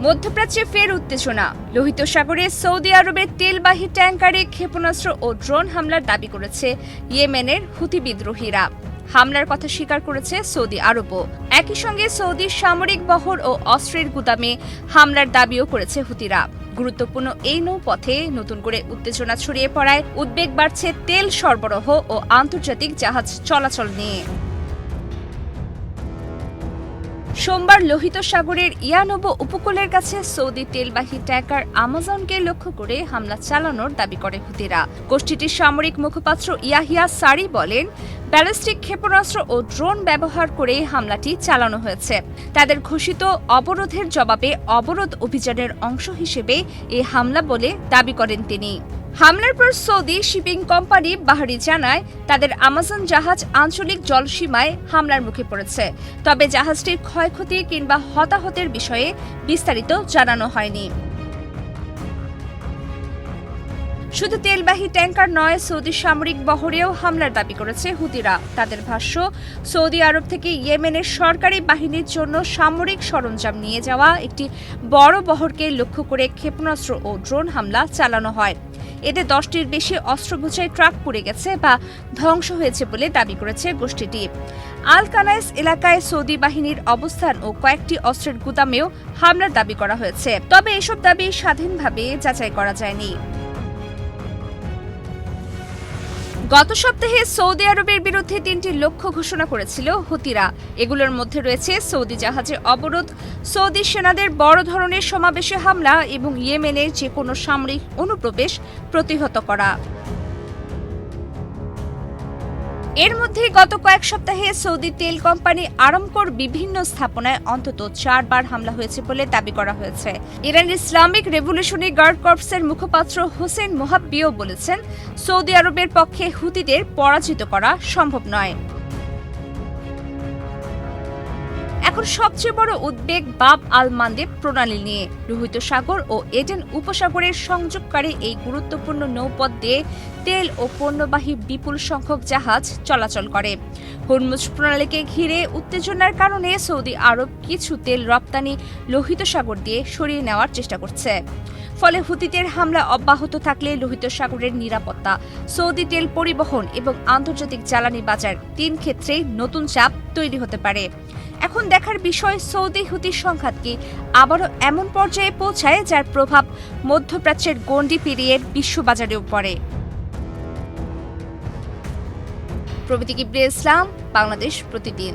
মধ্যপ্রাচ্যে ফের উত্তেজনা। লোহিত সাগরে সৌদি আরবের তেলবাহী ট্যাঙ্কারে ক্ষেপণাস্ত্র ও ড্রোন হামলার দাবি করেছে ইয়েমেনের হুথি বিদ্রোহীরা। হামলার কথা স্বীকার করেছে সৌদি আরবও। একই সঙ্গে সৌদির সামরিক বহর ও অস্ত্রের গুদামে হামলার দাবিও করেছে হুতিরা। গুরুত্বপূর্ণ এই নৌপথে নতুন করে উত্তেজনা ছড়িয়ে পড়ায় উদ্বেগ বাড়ছে তেল সরবরাহ ও আন্তর্জাতিক জাহাজ চলাচল নিয়ে। সোমবার লোহিত সাগরের ইয়ানবো উপকূলের কাছে সৌদি তেলবাহী ট্যাঙ্কার আমাজনকে লক্ষ্য করে হামলা চালানোর দাবি করে হুতিরা। গোষ্ঠীটির সামরিক মুখপাত্র ইয়াহিয়া সারি বলেন, ব্যালিস্টিক ক্ষেপণাস্ত্র ও ড্রোন ব্যবহার করে হামলাটি চালানো হয়েছে। তাদের ঘোষিত অবরোধের জবাবে অবরোধ অভিযানের অংশ হিসেবে এই হামলা বলে দাবি করেন তিনি। হামলার পর সৌদি শিপিং কোম্পানি বাহরি জানায়, তাদের আমাজন জাহাজ আঞ্চলিক জলসীমায় হামলার মুখে পড়েছে। তবে জাহাজটির ক্ষয়ক্ষতি কিংবা হতাহতের বিষয়ে বিস্তারিত জানানো হয়নি। শুধু তেলবাহী ট্যাঙ্কার নয়, সৌদি সামরিক বহরেও হামলার দাবি করেছে হুতিরা। তাদের ভাষ্য, সৌদি আরব থেকে ইয়েমেনের সরকারি বাহিনীর জন্য সামরিক সরঞ্জাম নিয়ে যাওয়া একটি বড় বহরকে লক্ষ্য করে ক্ষেপণাস্ত্র ও ড্রোন হামলা চালানো হয়। এতে 10টির বেশি অস্ত্রবোঝাই ট্রাক পুড়ে গেছে বা ধ্বংস হয়েছে বলে দাবি করেছে গোষ্ঠীটি। আল কানাইস এলাকায় সৌদি বাহিনীর অবস্থান ও কয়েকটি অস্ত্রের গুদামেও হামলার দাবি করা হয়েছে। তবে এসব দাবি স্বাধীনভাবে যাচাই করা যায়নি। গত সপ্তাহে সৌদি আরবের বিরুদ্ধে 3টি লক্ষ্য ঘোষণা করেছিল হুতিরা। এগুলোর মধ্যে রয়েছে সৌদি জাহাজে অবরোধ, সৌদি সেনাদের বড় ধরনের সমাবেশে হামলা এবং ইয়েমেনের যে কোনো সামরিক অনুপ্রবেশ প্রতিহত করা। এর মধ্যে গত কয়েক সপ্তাহে সৌদি তেল কোম্পানি আরামকোর বিভিন্ন স্থাপনায় অন্তত 4 বার হামলা হয়েছে বলে দাবি করা হয়েছে। ইরানের ইসলামিক রেভলিউশনারি গার্ড কর্পসের মুখপাত্র হোসেন মোহাব্বিও বলেছেন, সৌদি আরবের পক্ষে হুতিদের পরাজিত করা সম্ভব নয়। এখন সবচেয়ে বড় উদ্বেগ বাব আল মান্দেব প্রণালী নিয়ে। লোহিত সাগর ও এডেন উপসাগরের সংযোগকারী এই গুরুত্বপূর্ণ নৌপথ দিয়ে তেল ও পণ্যবাহী বিপুল সংখ্যক জাহাজ চলাচল করে। হরমুজ প্রণালীকে ঘিরে উত্তেজনার কারণে সৌদি আরব কিছু তেল রপ্তানি লোহিত সাগর দিয়ে সরিয়ে নেওয়ার চেষ্টা করছে। ফলে হুতিদের হামলা অব্যাহত থাকলে লোহিত সাগরের নিরাপত্তা, সৌদি তেল পরিবহন এবং আন্তর্জাতিক জ্বালানি বাজার 3 ক্ষেত্রেই নতুন চাপ তৈরি হতে পারে। এখন দেখার বিষয়, সৌদি হুতি সংঘাত কি আবারও এমন পর্যায়ে পৌঁছায় যার প্রভাব মধ্যপ্রাচ্যের গণ্ডি পেরিয়ে বিশ্ববাজারেও পড়ে। প্রবীতি কিবরিয়া ইসলাম, বাংলাদেশ প্রতিদিন।